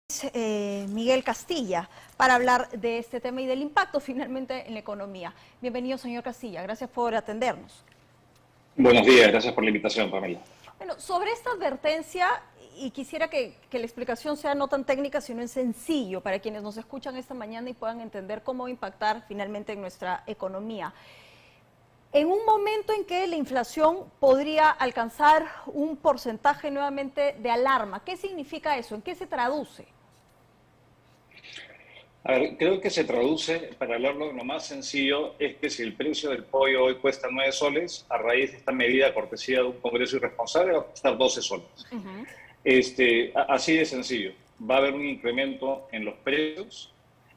Miguel Castilla para hablar de este tema y del impacto finalmente en la economía. Bienvenido, señor Castilla, gracias por atendernos. Buenos días, gracias por la invitación, Pamela. Bueno, sobre esta advertencia, y quisiera que la explicación sea no tan técnica, sino en sencillo, para quienes nos escuchan esta mañana y puedan entender cómo va a impactar finalmente en nuestra economía. En un momento en que la inflación podría alcanzar un porcentaje nuevamente de alarma, ¿qué significa eso? ¿En qué se traduce? A ver, creo que se traduce, para hablarlo lo más sencillo, es que si el precio del pollo hoy cuesta 9 soles, a raíz de esta medida cortesía de un Congreso irresponsable va a costar 12 soles. Así de sencillo. Va a haber un incremento en los precios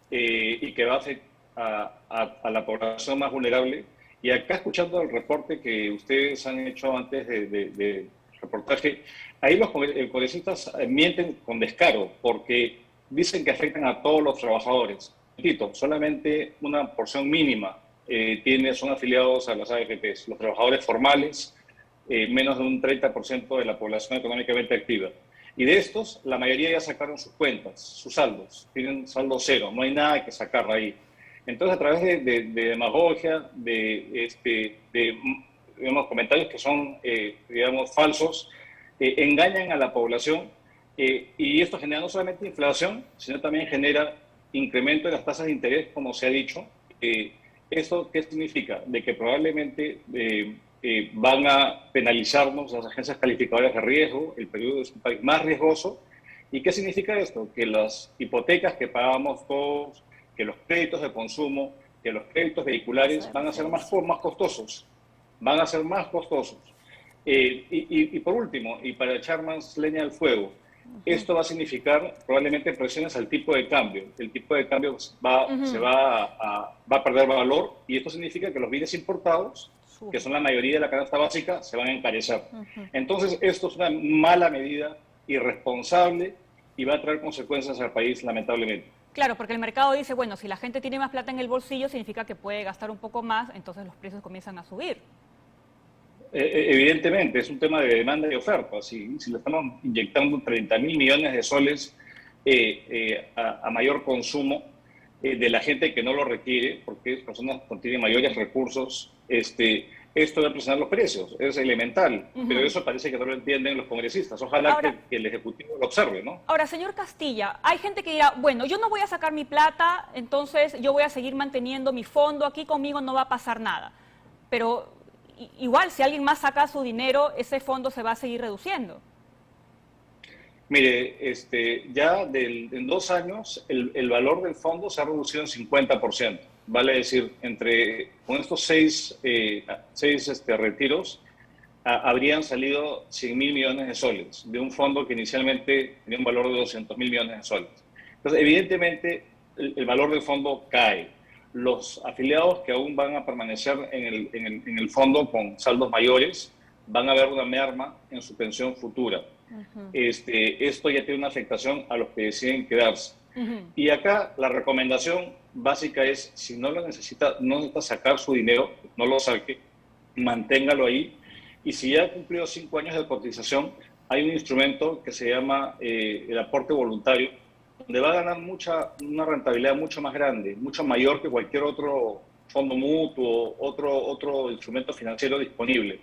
y que va a afectar a la población más vulnerable. Y acá, escuchando el reporte que ustedes han hecho antes de reportaje, ahí los congresistas mienten con descaro, porque dicen que afectan a todos los trabajadores. Repito, solamente una porción mínima son afiliados a las AFPs. Los trabajadores formales, menos de un 30% de la población económicamente activa. Y de estos, la mayoría ya sacaron sus cuentas, sus saldos. Tienen saldo cero, no hay nada que sacar ahí. Entonces, a través de demagogia, digamos, comentarios que son, digamos, falsos, engañan a la población y esto genera no solamente inflación, sino también genera incremento de las tasas de interés, como se ha dicho. ¿Esto qué significa? De que probablemente van a penalizarnos las agencias calificadoras de riesgo, el Perú es un país más riesgoso. ¿Y qué significa esto? Que las hipotecas que pagamos todos, que los créditos de consumo, que los créditos vehiculares van a ser más costosos. Van a ser más costosos. Y por último, y para echar más leña al fuego, esto va a significar probablemente presiones al tipo de cambio. El tipo de cambio va a perder valor y esto significa que los bienes importados, que son la mayoría de la canasta básica, se van a encarecer. Entonces, esto es una mala medida, irresponsable y va a traer consecuencias al país, lamentablemente. Claro, porque el mercado dice, bueno, si la gente tiene más plata en el bolsillo, significa que puede gastar un poco más, entonces los precios comienzan a subir. Evidentemente, es un tema de demanda y oferta. Si le estamos inyectando 30.000 millones de soles a mayor consumo de la gente que no lo requiere, porque es personas que tienen mayores recursos, esto va a presionar los precios, es elemental, pero eso parece que no lo entienden los congresistas. Ojalá ahora, que el Ejecutivo lo observe, ¿no? Ahora, señor Castilla, hay gente que dirá, bueno, yo no voy a sacar mi plata, entonces yo voy a seguir manteniendo mi fondo, aquí conmigo no va a pasar nada. Pero igual, si alguien más saca su dinero, ese fondo se va a seguir reduciendo. Mire, ya en 2 años el valor del fondo se ha reducido en 50%. Vale decir, con estos 6 retiros habrían salido 100.000 millones de soles de un fondo que inicialmente tenía un valor de 200.000 millones de soles. Entonces, evidentemente, el valor del fondo cae. Los afiliados que aún van a permanecer en el fondo con saldos mayores van a ver una merma en su pensión futura. Esto ya tiene una afectación a los que deciden quedarse. Y acá la recomendación básica es, si no necesita sacar su dinero, no lo saque, manténgalo ahí. Y si ya ha cumplido 5 años de cotización, hay un instrumento que se llama el aporte voluntario, donde va a ganar una rentabilidad mucho más grande, mucho mayor que cualquier otro fondo mutuo, otro instrumento financiero disponible.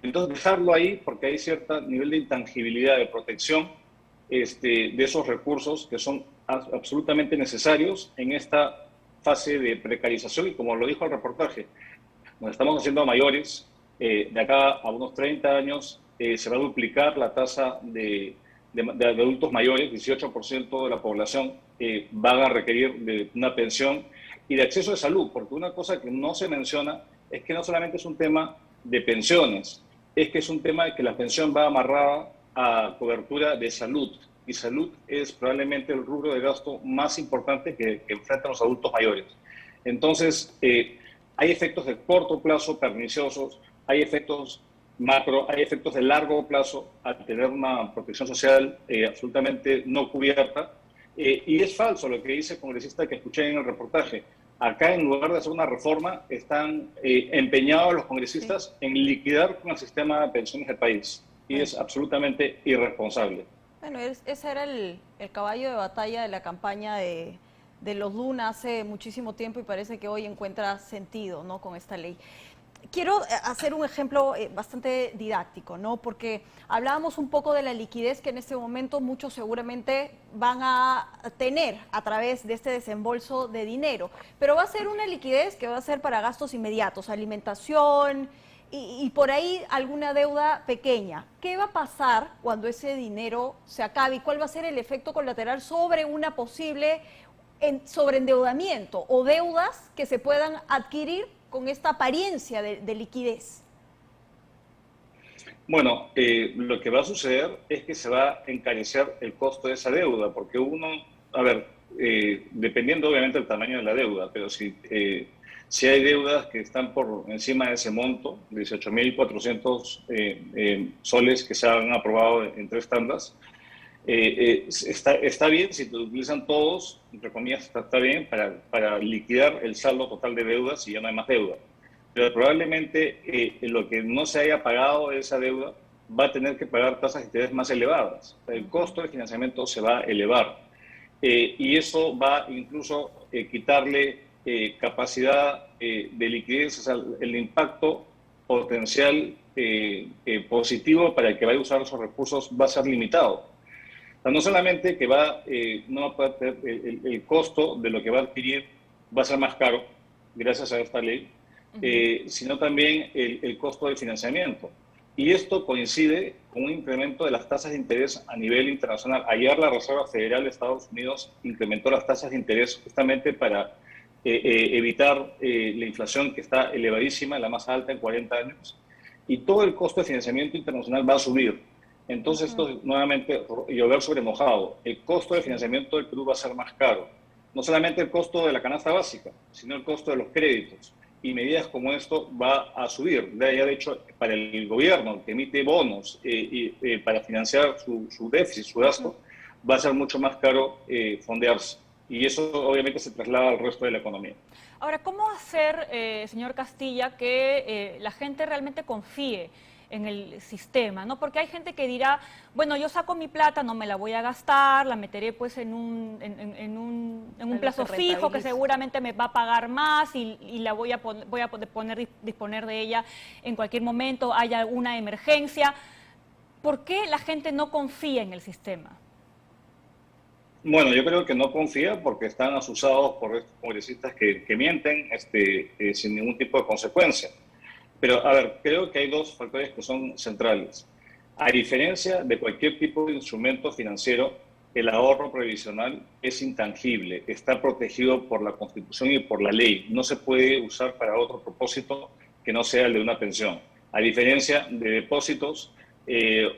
Entonces, dejarlo ahí porque hay cierto nivel de intangibilidad, de protección de esos recursos que son absolutamente necesarios en esta fase de precarización. Y como lo dijo el reportaje, nos estamos haciendo mayores, de acá a unos 30 años se va a duplicar la tasa de adultos mayores, 18% de la población van a requerir de una pensión y de acceso de salud, porque una cosa que no se menciona es que no solamente es un tema de pensiones, es que es un tema de que la pensión va amarrada a cobertura de salud, y salud es probablemente el rubro de gasto más importante que enfrentan los adultos mayores. Entonces, hay efectos de corto plazo perniciosos, hay efectos macro, hay efectos de largo plazo al tener una protección social absolutamente no cubierta. Y es falso lo que dice el congresista que escuché en el reportaje. Acá, en lugar de hacer una reforma, están empeñados los congresistas en liquidar con el sistema de pensiones del país. Y es absolutamente irresponsable. Bueno, ese era el caballo de batalla de la campaña de los Luna hace muchísimo tiempo y parece que hoy encuentra sentido, ¿no?, con esta ley. Quiero hacer un ejemplo bastante didáctico, ¿no? Porque hablábamos un poco de la liquidez que en este momento muchos seguramente van a tener a través de este desembolso de dinero, pero va a ser una liquidez que va a ser para gastos inmediatos, alimentación y por ahí alguna deuda pequeña. ¿Qué va a pasar cuando ese dinero se acabe y cuál va a ser el efecto colateral sobre una posible sobreendeudamiento o deudas que se puedan adquirir con esta apariencia de liquidez? Bueno, lo que va a suceder es que se va a encarecer el costo de esa deuda, porque uno, a ver, dependiendo obviamente del tamaño de la deuda, pero si hay deudas que están por encima de ese monto, 18.400 soles que se han aprobado en 3 tandas, está bien si lo utilizan todos, entre comillas, está bien para liquidar el saldo total de deudas y ya no hay más deuda. Pero probablemente lo que no se haya pagado de esa deuda va a tener que pagar tasas de interés más elevadas. El costo de financiamiento se va a elevar y eso va incluso quitarle capacidad de liquidez, o sea, el impacto potencial positivo para el que vaya a usar esos recursos va a ser limitado. O sea, no solamente que no va a poder, el costo de lo que va a adquirir va a ser más caro gracias a esta ley, sino también el costo del financiamiento. Y esto coincide con un incremento de las tasas de interés a nivel internacional. Ayer la Reserva Federal de Estados Unidos incrementó las tasas de interés justamente para evitar la inflación que está elevadísima, la más alta en 40 años, y todo el costo de financiamiento internacional va a subir. Entonces, esto es nuevamente llover sobre mojado. El costo de financiamiento del Perú va a ser más caro. No solamente el costo de la canasta básica, sino el costo de los créditos. Y medidas como esto va a subir. Ya de hecho, para el gobierno que emite bonos para financiar su déficit, su gasto, va a ser mucho más caro fondearse. Y eso obviamente se traslada al resto de la economía. Ahora, ¿cómo hacer, señor Castilla, que la gente realmente confíe en el sistema, ¿no? Porque hay gente que dirá, bueno, yo saco mi plata, no me la voy a gastar, la meteré pues en un plazo fijo que seguramente me va a pagar más y la voy a disponer de ella en cualquier momento, haya alguna emergencia. ¿Por qué la gente no confía en el sistema? Bueno, yo creo que no confía porque están asusados por estos congresistas que mienten sin ningún tipo de consecuencia. Pero, a ver, creo que hay 2 factores que son centrales. A diferencia de cualquier tipo de instrumento financiero, el ahorro previsional es intangible, está protegido por la Constitución y por la ley. No se puede usar para otro propósito que no sea el de una pensión. A diferencia de depósitos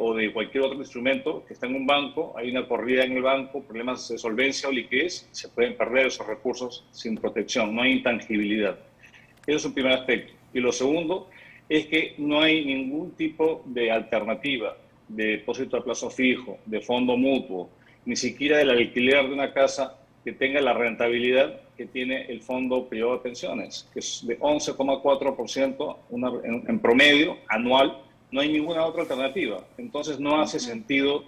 o de cualquier otro instrumento que está en un banco, hay una corrida en el banco, problemas de solvencia o liquidez, se pueden perder esos recursos sin protección, no hay intangibilidad. Eso es un primer aspecto. Y lo segundo es que no hay ningún tipo de alternativa de depósito a plazo fijo, de fondo mutuo, ni siquiera del alquiler de una casa que tenga la rentabilidad que tiene el Fondo Privado de Pensiones, que es de 11,4% en promedio anual. No hay ninguna otra alternativa. Entonces no hace sentido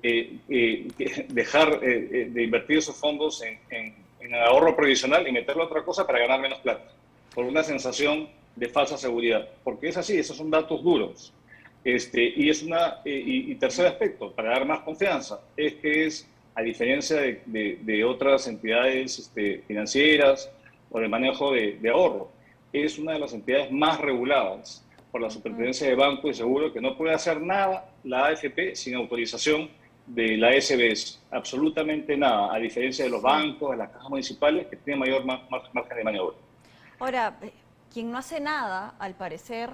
dejar de invertir esos fondos en ahorro previsional y meterlo a otra cosa para ganar menos plata, por una sensación de falsa seguridad, porque es así, esos son datos duros. Y tercer aspecto, para dar más confianza, es que a diferencia de otras entidades financieras o de manejo de ahorro, es una de las entidades más reguladas por la Superintendencia de Banco y Seguro, que no puede hacer nada la AFP sin autorización de la SBS, absolutamente nada, a diferencia de los bancos, de las cajas municipales, que tienen mayor margen de maniobra. Ahora, quien no hace nada, al parecer,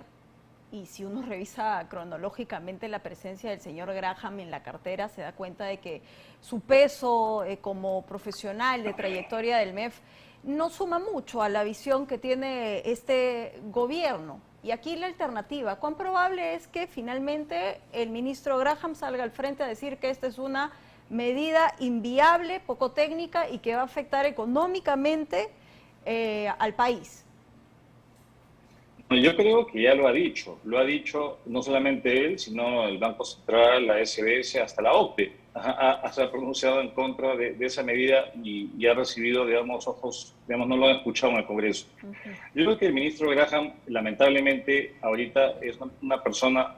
y si uno revisa cronológicamente la presencia del señor Graham en la cartera, se da cuenta de que su peso como profesional de trayectoria del MEF no suma mucho a la visión que tiene este gobierno. Y aquí la alternativa, ¿cuán probable es que finalmente el ministro Graham salga al frente a decir que esta es una medida inviable, poco técnica y que va a afectar económicamente al país? Yo creo que ya lo ha dicho no solamente él, sino el Banco Central, la SBS, hasta la OCDE. se ha pronunciado en contra de esa medida y ha recibido, digamos, no lo han escuchado en el Congreso. Yo creo que el ministro Graham, lamentablemente, ahorita es una persona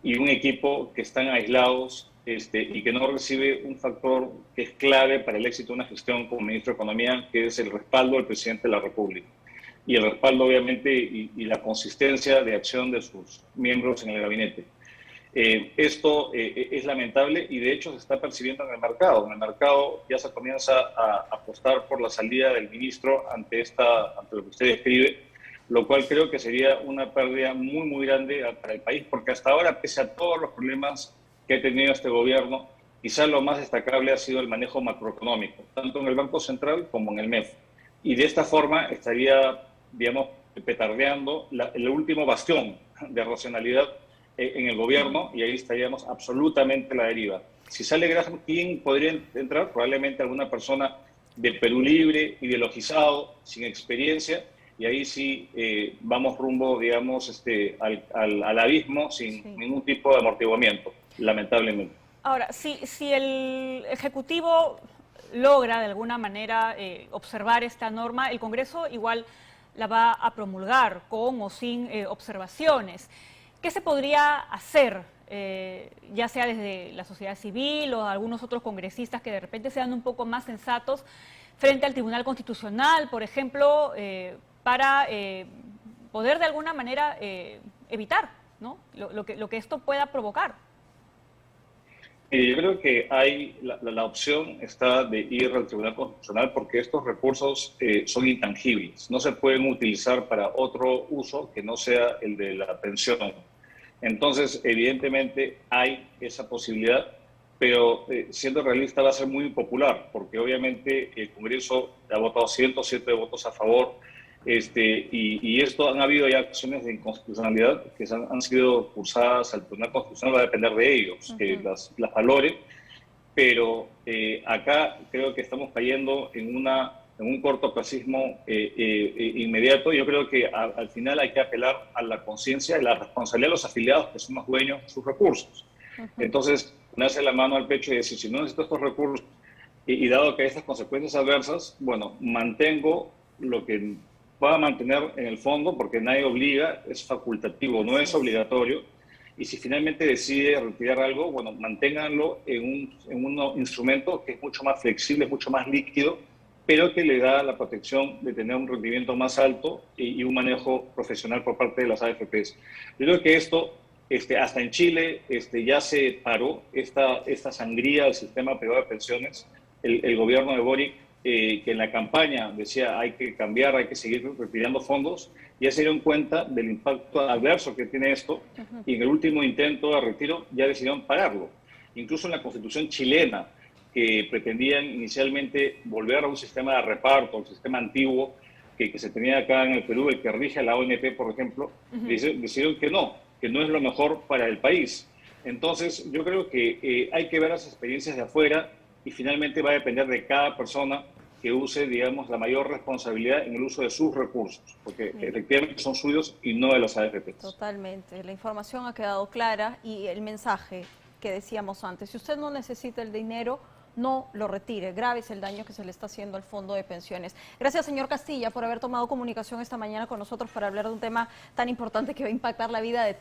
y un equipo que están aislados y que no recibe un factor que es clave para el éxito de una gestión como ministro de Economía, que es el respaldo del presidente de la República. Y el respaldo, obviamente, y la consistencia de acción de sus miembros en el gabinete. Esto es lamentable y de hecho se está percibiendo en el mercado. En el mercado ya se comienza a apostar por la salida del ministro ante lo que usted describe, lo cual creo que sería una pérdida muy, muy grande para el país, porque hasta ahora, pese a todos los problemas que ha tenido este gobierno, quizás lo más destacable ha sido el manejo macroeconómico, tanto en el Banco Central como en el MEF. Y de esta forma estaría, digamos, petardeando el último bastión de racionalidad en el gobierno, y ahí estaríamos absolutamente a la deriva. Si sale Graham, ¿quién podría entrar? Probablemente alguna persona de Perú Libre, ideologizado, sin experiencia, y ahí sí vamos rumbo, digamos, al abismo sin ningún tipo de amortiguamiento, lamentablemente. Ahora, si el Ejecutivo logra de alguna manera observar esta norma, el Congreso igual la va a promulgar con o sin observaciones. ¿Qué se podría hacer, ya sea desde la sociedad civil o algunos otros congresistas que de repente sean un poco más sensatos frente al Tribunal Constitucional, por ejemplo, para poder de alguna manera evitar, ¿no?, lo que esto pueda provocar? Yo creo que la opción está de ir al Tribunal Constitucional porque estos recursos son intangibles, no se pueden utilizar para otro uso que no sea el de la pensión. Entonces, evidentemente hay esa posibilidad, pero siendo realista va a ser muy impopular, porque obviamente el Congreso ha votado 107 votos a favor, y esto han habido ya acciones de inconstitucionalidad que han sido cursadas al Tribunal Constitucional, va a depender de ellos, que las valoren, pero acá creo que estamos cayendo en un cortoplacismo inmediato. Yo creo que al final hay que apelar a la conciencia y la responsabilidad de los afiliados, que son los dueños de sus recursos. Entonces, ponerse la mano al pecho y decir, si no necesito estos recursos, y dado que hay estas consecuencias adversas, bueno, mantengo lo que pueda mantener en el fondo, porque nadie obliga, es facultativo, no es obligatorio. Y si finalmente decide retirar algo, bueno, manténganlo en un instrumento que es mucho más flexible, mucho más líquido, pero que le da la protección de tener un rendimiento más alto y un manejo profesional por parte de las AFPs. Yo creo que esto, hasta en Chile, ya se paró esta sangría del sistema privado de pensiones. El gobierno de Boric, que en la campaña decía hay que cambiar, hay que seguir retirando fondos, ya se dieron cuenta del impacto adverso que tiene esto, y en el último intento de retiro ya decidieron pagarlo. Incluso en la Constitución chilena, que pretendían inicialmente volver a un sistema de reparto, un sistema antiguo que se tenía acá en el Perú, el que rige a la ONP, por ejemplo, decidieron que no es lo mejor para el país. Entonces, yo creo que hay que ver las experiencias de afuera y finalmente va a depender de cada persona que use, digamos, la mayor responsabilidad en el uso de sus recursos, porque efectivamente son suyos y no de las AFP. Totalmente. La información ha quedado clara y el mensaje que decíamos antes, si usted no necesita el dinero, no lo retire. Grave es el daño que se le está haciendo al fondo de pensiones. Gracias, señor Castilla, por haber tomado comunicación esta mañana con nosotros para hablar de un tema tan importante que va a impactar la vida de